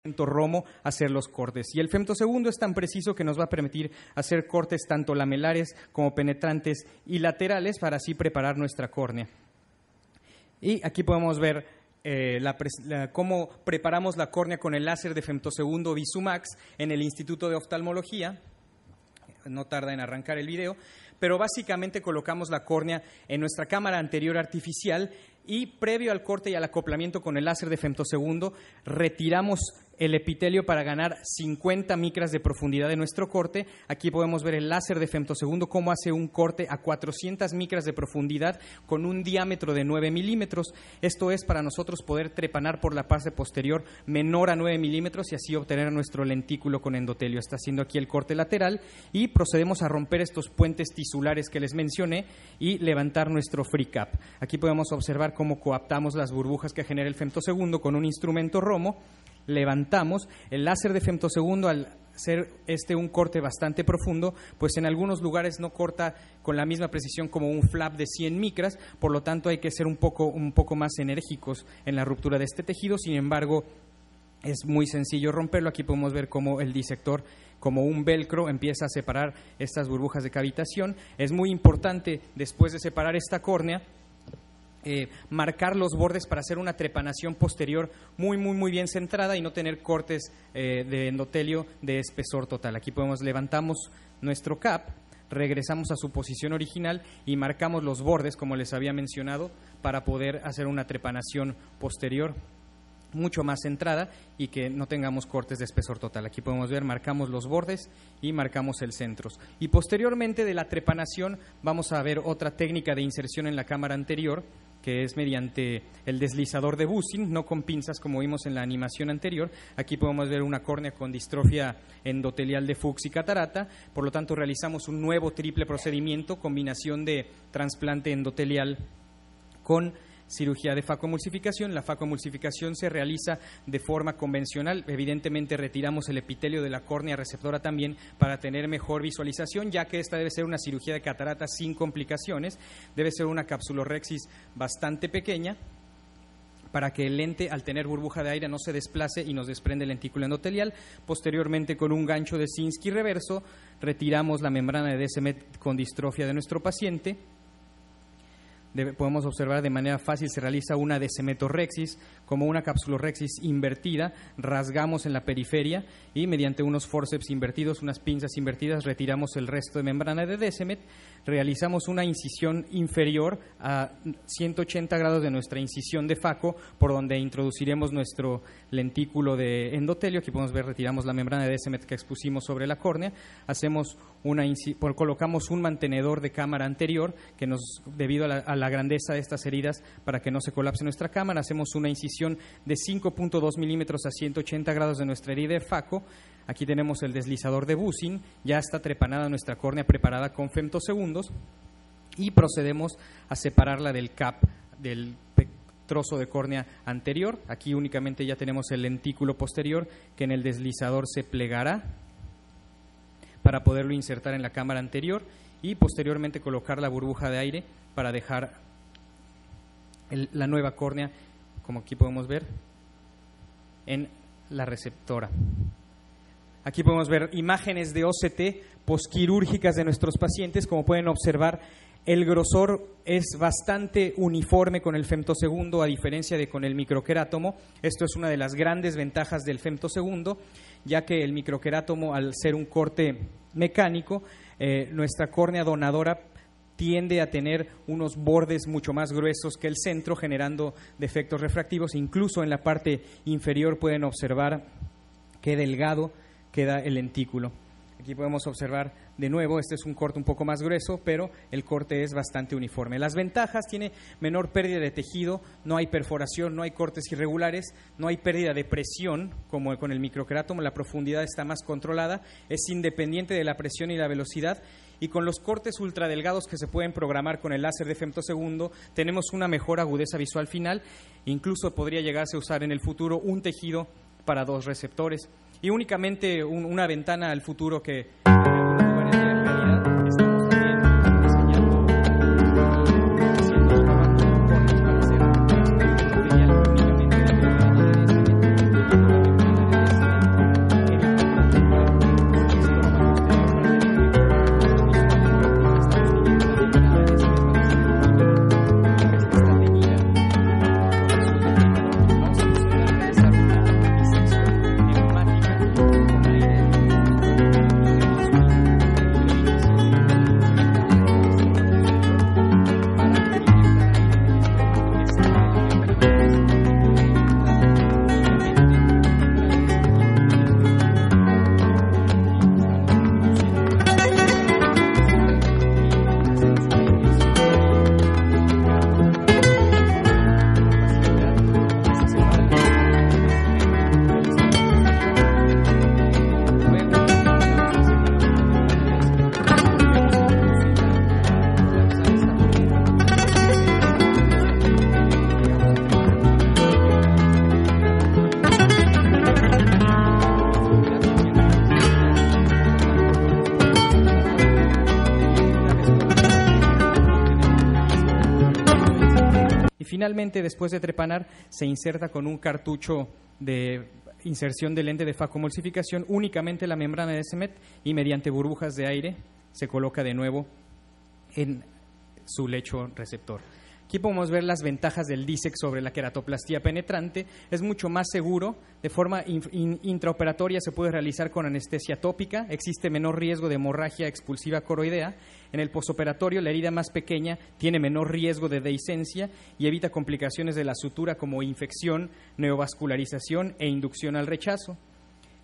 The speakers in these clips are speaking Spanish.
Romo hacer los cortes. Y el femtosegundo es tan preciso que nos va a permitir hacer cortes tanto lamelares como penetrantes y laterales para así preparar nuestra córnea. Y aquí podemos ver cómo preparamos la córnea con el láser de femtosegundo VisuMax en el Instituto de Oftalmología. No tarda en arrancar el video, pero básicamente colocamos la córnea en nuestra cámara anterior artificial y previo al corte y al acoplamiento con el láser de femtosegundo retiramos el epitelio para ganar 50 micras de profundidad de nuestro corte. Aquí podemos ver el láser de femtosegundo cómo hace un corte a 400 micras de profundidad con un diámetro de 9 milímetros. Esto es para nosotros poder trepanar por la parte posterior menor a 9 milímetros y así obtener nuestro lentículo con endotelio. Está haciendo aquí el corte lateral y procedemos a romper estos puentes tisulares que les mencioné y levantar nuestro free cap. Aquí podemos observar cómo coaptamos las burbujas que genera el femtosegundo con un instrumento Romo. Levantamos el láser de femtosegundo al ser un corte bastante profundo, pues en algunos lugares no corta con la misma precisión como un flap de 100 micras, por lo tanto hay que ser un poco más enérgicos en la ruptura de este tejido. Sin embargo, es muy sencillo romperlo. Aquí podemos ver cómo el disector, como un velcro, empieza a separar estas burbujas de cavitación. Es muy importante, después de separar esta córnea, marcar los bordes para hacer una trepanación posterior muy bien centrada y no tener cortes de endotelio de espesor total. Aquí levantamos nuestro cap, regresamos a su posición original y marcamos los bordes, como les había mencionado, para poder hacer una trepanación posterior mucho más centrada y que no tengamos cortes de espesor total. Aquí podemos ver, marcamos los bordes y marcamos el centro. Y posteriormente de la trepanación vamos a ver otra técnica de inserción en la cámara anterior, que es mediante el deslizador de Bussing, no con pinzas como vimos en la animación anterior. Aquí podemos ver una córnea con distrofia endotelial de Fuchs y catarata, por lo tanto realizamos un nuevo triple procedimiento, combinación de trasplante endotelial con cirugía de facoemulsificación. La facoemulsificación se realiza de forma convencional. Evidentemente retiramos el epitelio de la córnea receptora también para tener mejor visualización, ya que esta debe ser una cirugía de catarata sin complicaciones. Debe ser una capsulorhexis bastante pequeña para que el lente, al tener burbuja de aire, no se desplace y nos desprende el lentículo endotelial. Posteriormente, con un gancho de Sinskey reverso, retiramos la membrana de Descemet con distrofia de nuestro paciente. Podemos observar de manera fácil, se realiza una descemetorrexis como una capsulorhexis invertida, rasgamos en la periferia y mediante unos forceps invertidos, unas pinzas invertidas, retiramos el resto de membrana de Descemet, realizamos una incisión inferior a 180 grados de nuestra incisión de faco, por donde introduciremos nuestro lentículo de endotelio. Aquí podemos ver, retiramos la membrana de Descemet que expusimos sobre la córnea, colocamos un mantenedor de cámara anterior que debido a la grandeza de estas heridas, para que no se colapse nuestra cámara, hacemos una incisión de 5.2 milímetros a 180 grados de nuestra herida de faco. Aquí tenemos el deslizador de Bussing, ya está trepanada nuestra córnea preparada con femtosegundos y procedemos a separarla del cap, del trozo de córnea anterior. Aquí únicamente ya tenemos el lentículo posterior que en el deslizador se plegará para poderlo insertar en la cámara anterior y posteriormente colocar la burbuja de aire para dejar la nueva córnea, como aquí podemos ver, en la receptora. Aquí podemos ver imágenes de OCT posquirúrgicas de nuestros pacientes. Como pueden observar, el grosor es bastante uniforme con el femtosegundo, a diferencia de con el microquerátomo. Esto es una de las grandes ventajas del femtosegundo, ya que el microquerátomo, al ser un corte mecánico, nuestra córnea donadora tiende a tener unos bordes mucho más gruesos que el centro, generando defectos refractivos. Incluso en la parte inferior pueden observar qué delgado queda el lentículo. Aquí podemos observar de nuevo, este es un corte un poco más grueso, pero el corte es bastante uniforme. Las ventajas: tiene menor pérdida de tejido, no hay perforación, no hay cortes irregulares, no hay pérdida de presión como con el microquerátomo, la profundidad está más controlada, es independiente de la presión y la velocidad, y con los cortes ultradelgados que se pueden programar con el láser de femtosegundo tenemos una mejor agudeza visual final. Incluso podría llegarse a usar en el futuro un tejido para 2 receptores y únicamente una ventana al futuro que en algunos lugares de realidad estamos también diseñando y haciendo cortes para hacer material únicamente de membrana de Descemet, Finalmente, después de trepanar, se inserta con un cartucho de inserción de lente de facomulsificación únicamente la membrana de CEMET y mediante burbujas de aire se coloca de nuevo en su lecho receptor. Aquí podemos ver las ventajas del DISEC sobre la queratoplastía penetrante. Es mucho más seguro, de forma intraoperatoria se puede realizar con anestesia tópica, existe menor riesgo de hemorragia expulsiva coroidea. En el posoperatorio, la herida más pequeña tiene menor riesgo de dehiscencia y evita complicaciones de la sutura como infección, neovascularización e inducción al rechazo.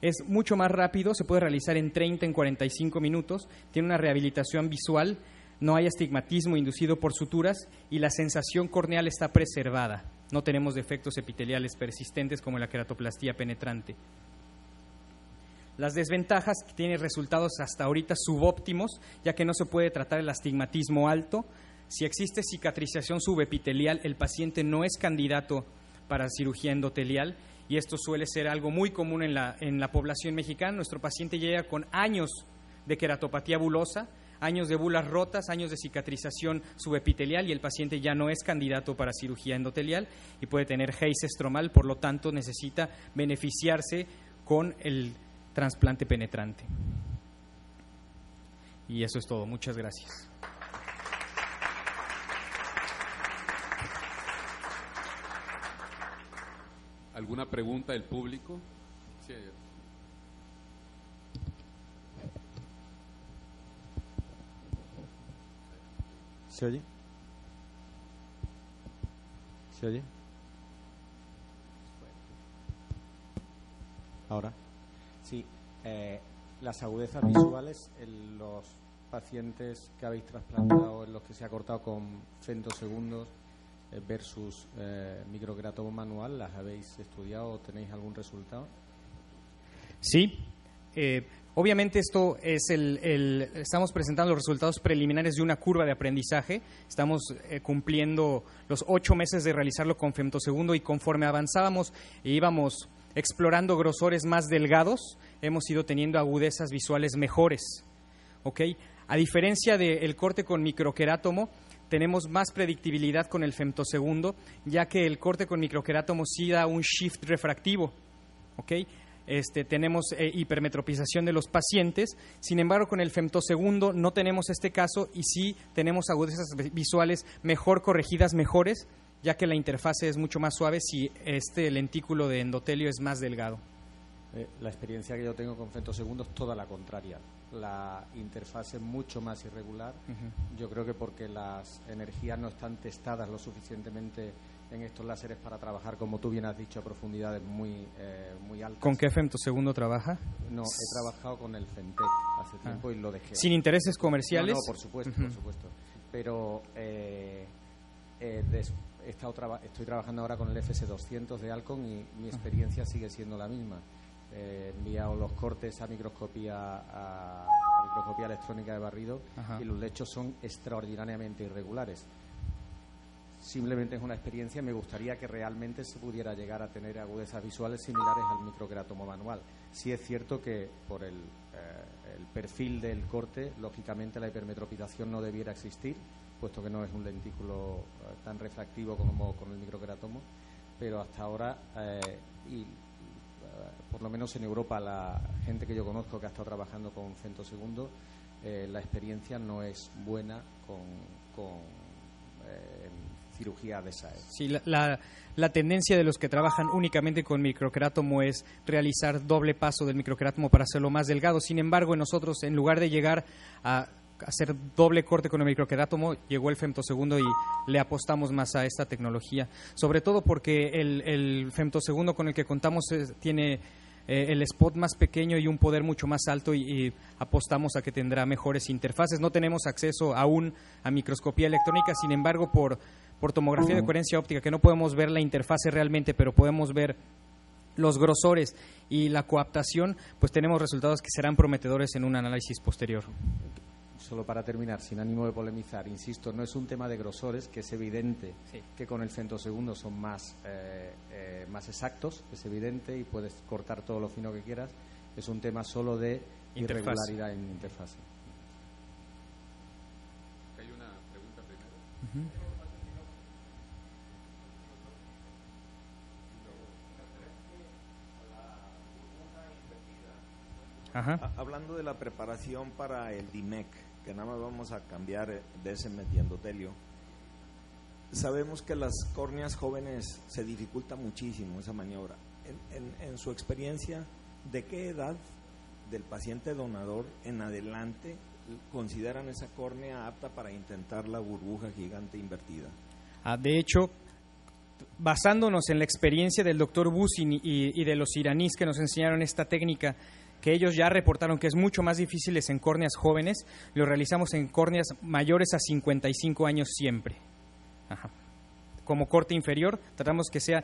Es mucho más rápido, se puede realizar en 30 en 45 minutos, tiene una rehabilitación visual, no hay astigmatismo inducido por suturas y la sensación corneal está preservada. No tenemos defectos epiteliales persistentes como la queratoplastía penetrante. Las desventajas, que tiene resultados hasta ahorita subóptimos, ya que no se puede tratar el astigmatismo alto. Si existe cicatrización subepitelial, el paciente no es candidato para cirugía endotelial y esto suele ser algo muy común en la población mexicana. Nuestro paciente llega con años de queratopatía bulosa, años de bulas rotas, años de cicatrización subepitelial y el paciente ya no es candidato para cirugía endotelial y puede tener Hayes estromal, por lo tanto necesita beneficiarse con el trasplante penetrante. Y eso es todo. Muchas gracias. ¿Alguna pregunta del público? Sí. ¿Se oye? ¿Se oye? ¿Ahora? Sí. Las agudezas visuales en los pacientes que habéis trasplantado, en los que se ha cortado con femtosegundos versus microqueratomo manual, ¿las habéis estudiado o tenéis algún resultado? Sí. Obviamente esto es estamos presentando los resultados preliminares de una curva de aprendizaje. Estamos cumpliendo los 8 meses de realizarlo con femtosegundo y conforme avanzábamos e íbamos explorando grosores más delgados, hemos ido teniendo agudezas visuales mejores. ¿Okay? A diferencia del corte con microquerátomo, tenemos más predictibilidad con el femtosegundo, ya que el corte con microquerátomo sí da un shift refractivo. ¿Okay? Tenemos hipermetropización de los pacientes, sin embargo con el femtosegundo no tenemos este caso y sí tenemos agudezas visuales mejor corregidas, mejores, ya que la interfase es mucho más suave si este lentículo de endotelio es más delgado. La experiencia que yo tengo con femtosegundo es toda la contraria. La interfase es mucho más irregular. Yo creo que porque las energías no están testadas lo suficientemente en estos láseres para trabajar, como tú bien has dicho, a profundidades muy altas. ¿Con qué femtosegundo trabaja? No, he trabajado con el Femtec hace tiempo y lo dejé. ¿Sin intereses comerciales? No, por supuesto, por supuesto. Pero estoy trabajando ahora con el FS200 de Alcon y mi experiencia sigue siendo la misma. He enviado los cortes a microscopía electrónica de barrido. Ajá. Y los lechos son extraordinariamente irregulares. Simplemente es una experiencia. Me gustaría que realmente se pudiera llegar a tener agudezas visuales similares al microqueratomo manual. Sí es cierto que por el perfil del corte, lógicamente la hipermetropización no debiera existir, puesto que no es un lentículo tan refractivo como con el microqueratomo, pero hasta ahora, por lo menos en Europa, la gente que yo conozco que ha estado trabajando con femtosegundo, la experiencia no es buena con cirugía de esa. Sí, la tendencia de los que trabajan únicamente con microquerátomo es realizar doble paso del microquerátomo para hacerlo más delgado. Sin embargo, en nosotros, en lugar de llegar a hacer doble corte con el microquerátomo, llegó el femtosegundo y le apostamos más a esta tecnología. Sobre todo porque el femtosegundo con el que contamos tiene el spot más pequeño y un poder mucho más alto y apostamos a que tendrá mejores interfaces. No tenemos acceso aún a microscopía electrónica, sin embargo, por tomografía de coherencia óptica, que no podemos ver la interfase realmente, pero podemos ver los grosores y la coaptación, pues tenemos resultados que serán prometedores en un análisis posterior. Solo para terminar, sin ánimo de polemizar, insisto, no es un tema de grosores, que es evidente que con el femtosegundo son más exactos, es evidente, y puedes cortar todo lo fino que quieras. Es un tema solo de irregularidad en interfase. Hay una pregunta primero. Hablando de la preparación para el DIMEC, que nada más vamos a cambiar Descemet y endotelio, sabemos que las córneas jóvenes se dificulta muchísimo esa maniobra. En su experiencia, ¿de qué edad del paciente donador en adelante consideran esa córnea apta para intentar la burbuja gigante invertida? De hecho, basándonos en la experiencia del doctor Busin y de los iraníes que nos enseñaron esta técnica, que ellos ya reportaron que es mucho más difícil en córneas jóvenes, lo realizamos en córneas mayores a 55 años siempre. Como corte inferior, tratamos que sea...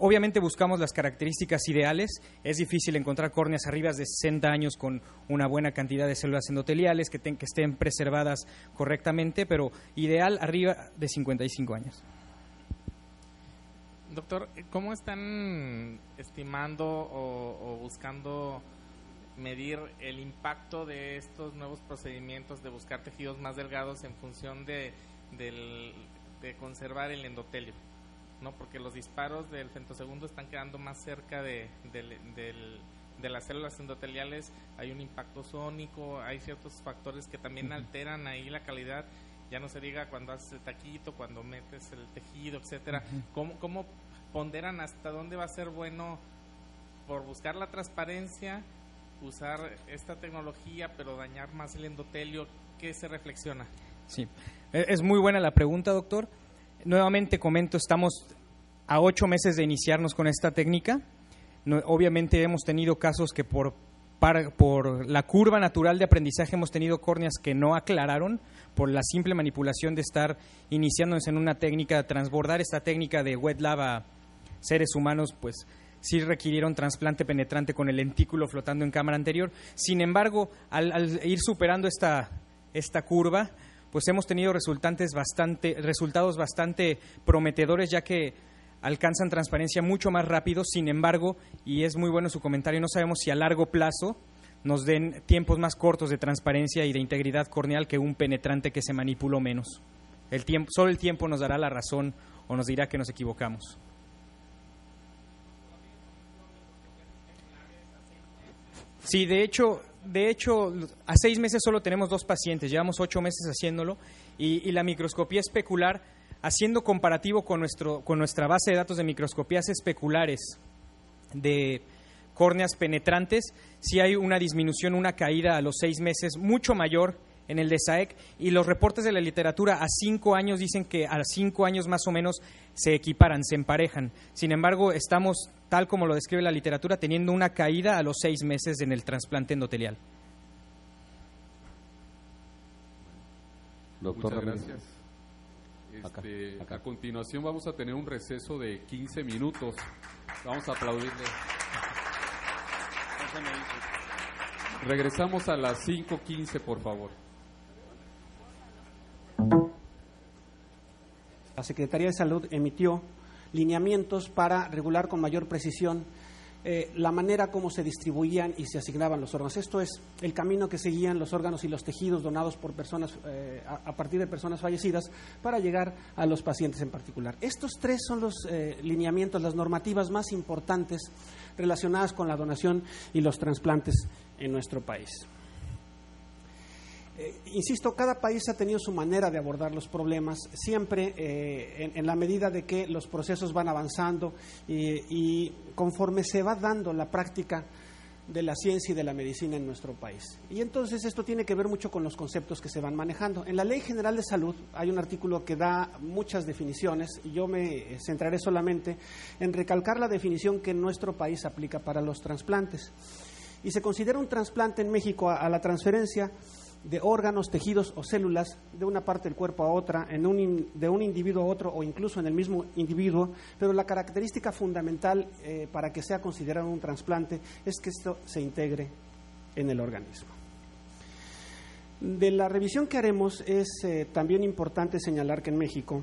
Obviamente buscamos las características ideales. Es difícil encontrar córneas arriba de 60 años con una buena cantidad de células endoteliales que estén preservadas correctamente, pero ideal arriba de 55 años. Doctor, ¿cómo están estimando o buscando medir el impacto de estos nuevos procedimientos de buscar tejidos más delgados en función de conservar el endotelio? ¿No? Porque los disparos del femtosegundo están quedando más cerca de las células endoteliales, hay un impacto sónico, hay ciertos factores que también alteran ahí la calidad, ya no se diga cuando haces el taquito, cuando metes el tejido, etcétera. ¿Cómo ponderan hasta dónde va a ser bueno por buscar la transparencia, usar esta tecnología, pero dañar más el endotelio? ¿Qué se reflexiona? Sí, es muy buena la pregunta, doctor. Nuevamente comento, estamos a 8 meses de iniciarnos con esta técnica. Obviamente hemos tenido casos que por la curva natural de aprendizaje hemos tenido córneas que no aclararon por la simple manipulación de estar iniciándonos en una técnica, transbordar esta técnica de wet lab a seres humanos, pues sí requirieron trasplante penetrante con el lentículo flotando en cámara anterior. Sin embargo, al ir superando esta curva, pues hemos tenido resultados bastante prometedores, ya que alcanzan transparencia mucho más rápido. Sin embargo, y es muy bueno su comentario, no sabemos si a largo plazo nos den tiempos más cortos de transparencia y de integridad corneal que un penetrante que se manipuló menos. Solo el tiempo nos dará la razón o nos dirá que nos equivocamos. Sí, de hecho, a 6 meses solo tenemos 2 pacientes, llevamos 8 meses haciéndolo, y la microscopía especular, haciendo comparativo con nuestra base de datos de microscopías especulares de córneas penetrantes, sí hay una disminución, una caída a los 6 meses mucho mayor en el de SAEC, y los reportes de la literatura a 5 años dicen que a 5 años más o menos se equiparan, se emparejan. Sin embargo, estamos, tal como lo describe la literatura, teniendo una caída a los 6 meses en el trasplante endotelial. Doctor, muchas gracias. Acá. A continuación vamos a tener un receso de 15 minutos. Vamos a aplaudirle. Regresamos a las 5:15, por favor. La Secretaría de Salud emitió lineamientos para regular con mayor precisión la manera como se distribuían y se asignaban los órganos. Esto es el camino que seguían los órganos y los tejidos donados por personas a partir de personas fallecidas para llegar a los pacientes en particular. Estos 3 son los lineamientos, las normativas más importantes relacionadas con la donación y los trasplantes en nuestro país. Insisto, cada país ha tenido su manera de abordar los problemas, siempre en la medida de que los procesos van avanzando y conforme se va dando la práctica de la ciencia y de la medicina en nuestro país. Y entonces esto tiene que ver mucho con los conceptos que se van manejando. En la Ley General de Salud hay un artículo que da muchas definiciones y yo me centraré solamente en recalcar la definición que en nuestro país aplica para los trasplantes. Y se considera un trasplante en México a la transferencia de órganos, tejidos o células de una parte del cuerpo a otra, de un individuo a otro o incluso en el mismo individuo, pero la característica fundamental para que sea considerado un trasplante es que esto se integre en el organismo. De la revisión que haremos es también importante señalar que en México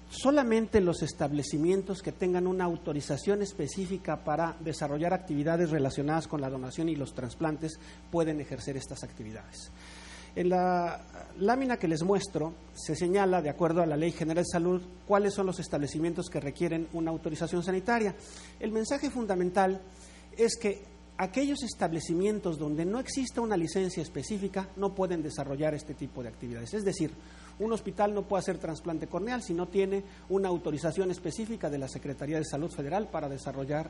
solamente los establecimientos que tengan una autorización específica para desarrollar actividades relacionadas con la donación y los trasplantes pueden ejercer estas actividades. En la lámina que les muestro se señala, de acuerdo a la Ley General de Salud, cuáles son los establecimientos que requieren una autorización sanitaria. El mensaje fundamental es que aquellos establecimientos donde no exista una licencia específica no pueden desarrollar este tipo de actividades. Es decir, un hospital no puede hacer trasplante corneal si no tiene una autorización específica de la Secretaría de Salud Federal para desarrollar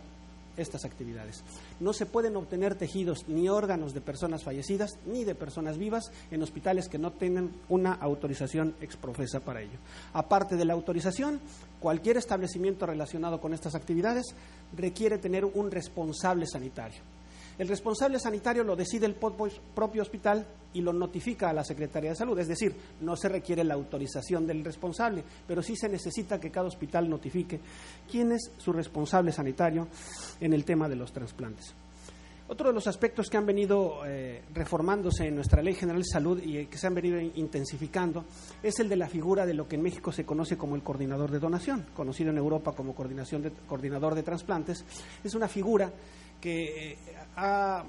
estas actividades. No se pueden obtener tejidos ni órganos de personas fallecidas ni de personas vivas en hospitales que no tengan una autorización exprofesa para ello. Aparte de la autorización, cualquier establecimiento relacionado con estas actividades requiere tener un responsable sanitario. El responsable sanitario lo decide el propio hospital y lo notifica a la Secretaría de Salud, es decir, no se requiere la autorización del responsable, pero sí se necesita que cada hospital notifique quién es su responsable sanitario en el tema de los trasplantes. Otro de los aspectos que han venido reformándose en nuestra Ley General de Salud y que se han venido intensificando es el de la figura de lo que en México se conoce como el coordinador de donación, conocido en Europa como coordinador de trasplantes. Es una figura que ha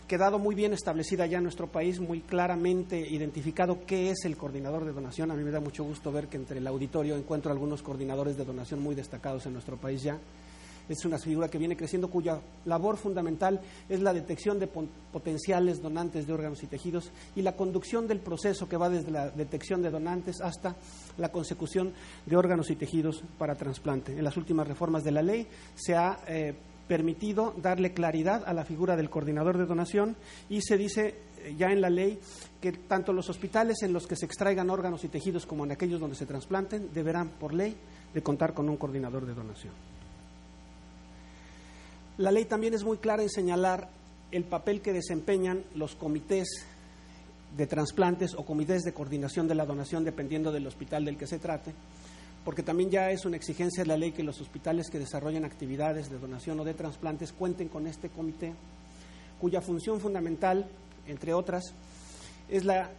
quedado muy bien establecida ya en nuestro país, muy claramente identificado qué es el coordinador de donación. A mí me da mucho gusto ver que entre el auditorio encuentro algunos coordinadores de donación muy destacados en nuestro país ya. Es una figura que viene creciendo, cuya labor fundamental es la detección de potenciales donantes de órganos y tejidos y la conducción del proceso que va desde la detección de donantes hasta la consecución de órganos y tejidos para trasplante. En las últimas reformas de la ley se ha permitido darle claridad a la figura del coordinador de donación y se dice ya en la ley que tanto los hospitales en los que se extraigan órganos y tejidos como en aquellos donde se trasplanten deberán por ley de contar con un coordinador de donación. La ley también es muy clara en señalar el papel que desempeñan los comités de trasplantes o comités de coordinación de la donación dependiendo del hospital del que se trate, porque también ya es una exigencia de la ley que los hospitales que desarrollan actividades de donación o de trasplantes cuenten con este comité, cuya función fundamental, entre otras, es la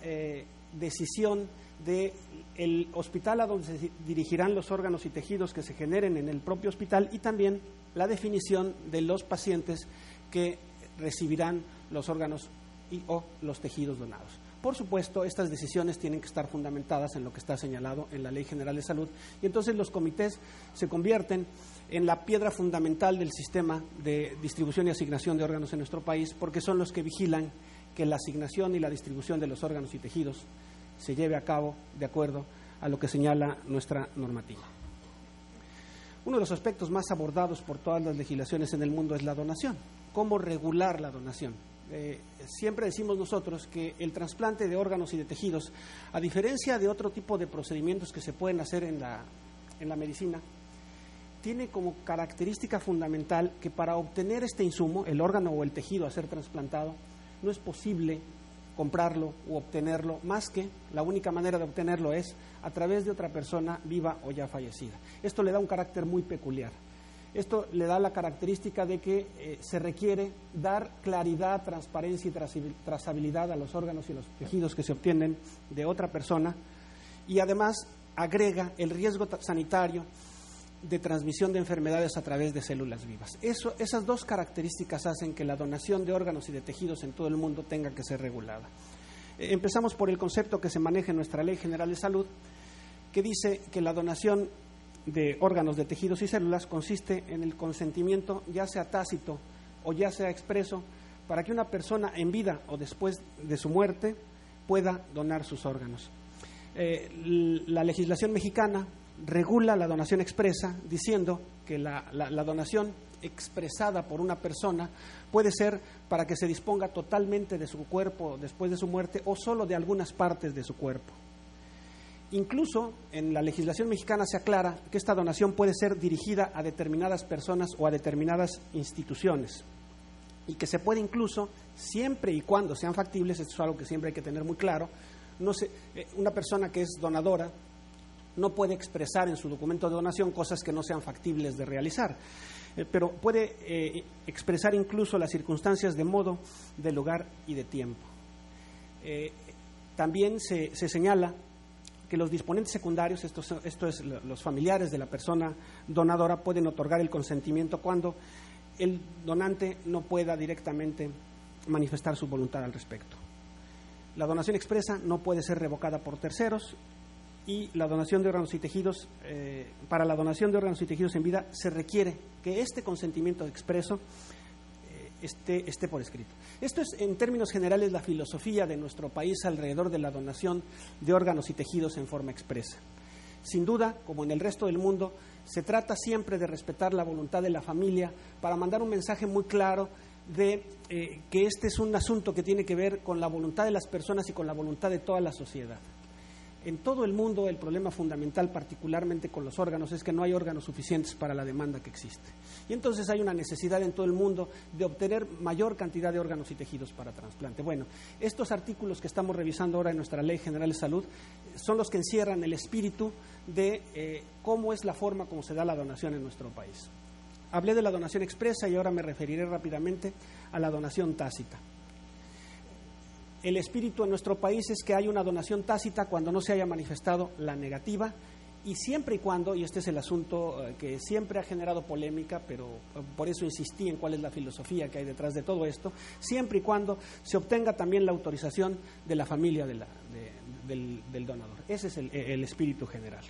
decisión del hospital a donde se dirigirán los órganos y tejidos que se generen en el propio hospital y también la definición de los pacientes que recibirán los órganos y o los tejidos donados. Por supuesto, estas decisiones tienen que estar fundamentadas en lo que está señalado en la Ley General de Salud y entonces los comités se convierten en la piedra fundamental del sistema de distribución y asignación de órganos en nuestro país porque son los que vigilan que la asignación y la distribución de los órganos y tejidos se lleve a cabo de acuerdo a lo que señala nuestra normativa. Uno de los aspectos más abordados por todas las legislaciones en el mundo es la donación. ¿Cómo regular la donación? Siempre decimos nosotros que el trasplante de órganos y de tejidos, a diferencia de otro tipo de procedimientos que se pueden hacer en la medicina, tiene como característica fundamental que para obtener este insumo, el órgano o el tejido a ser trasplantado, no es posible comprarlo u obtenerlo, más que la única manera de obtenerlo es a través de otra persona viva o ya fallecida. Esto le da un carácter muy peculiar. Esto le da la característica de que se requiere dar claridad, transparencia y trazabilidad a los órganos y los tejidos que se obtienen de otra persona y además agrega el riesgo sanitario de transmisión de enfermedades a través de células vivas. Esas dos características hacen que la donación de órganos y de tejidos en todo el mundo tenga que ser regulada. Empezamos por el concepto que se maneja en nuestra Ley General de Salud, que dice que la donación de órganos, de tejidos y células consiste en el consentimiento, ya sea tácito o ya sea expreso, para que una persona en vida o después de su muerte pueda donar sus órganos. La legislación mexicana regula la donación expresa diciendo que la donación expresada por una persona puede ser para que se disponga totalmente de su cuerpo después de su muerte o solo de algunas partes de su cuerpo. Incluso en la legislación mexicana se aclara que esta donación puede ser dirigida a determinadas personas o a determinadas instituciones y que se puede incluso, siempre y cuando sean factibles, esto es algo que siempre hay que tener muy claro, una persona que es donadora no puede expresar en su documento de donación cosas que no sean factibles de realizar, pero puede expresar incluso las circunstancias de modo, de lugar y de tiempo. También se señala que los disponentes secundarios, esto es los familiares de la persona donadora, pueden otorgar el consentimiento cuando el donante no pueda directamente manifestar su voluntad al respecto. La donación expresa no puede ser revocada por terceros y la donación de órganos y tejidos, para la donación de órganos y tejidos en vida se requiere que este consentimiento expreso esté por escrito. Esto es, en términos generales, la filosofía de nuestro país alrededor de la donación de órganos y tejidos en forma expresa. Sin duda, como en el resto del mundo, se trata siempre de respetar la voluntad de la familia para mandar un mensaje muy claro de que este es un asunto que tiene que ver con la voluntad de las personas y con la voluntad de toda la sociedad. En todo el mundo el problema fundamental, particularmente con los órganos, es que no hay órganos suficientes para la demanda que existe. Y entonces hay una necesidad en todo el mundo de obtener mayor cantidad de órganos y tejidos para trasplante. Bueno, estos artículos que estamos revisando ahora en nuestra Ley General de Salud son los que encierran el espíritu de cómo es la forma como se da la donación en nuestro país. Hablé de la donación expresa y ahora me referiré rápidamente a la donación tácita. El espíritu en nuestro país es que hay una donación tácita cuando no se haya manifestado la negativa, y siempre y cuando, y este es el asunto que siempre ha generado polémica, pero por eso insistí en cuál es la filosofía que hay detrás de todo esto, siempre y cuando se obtenga también la autorización de la familia del donador. Ese es el espíritu general.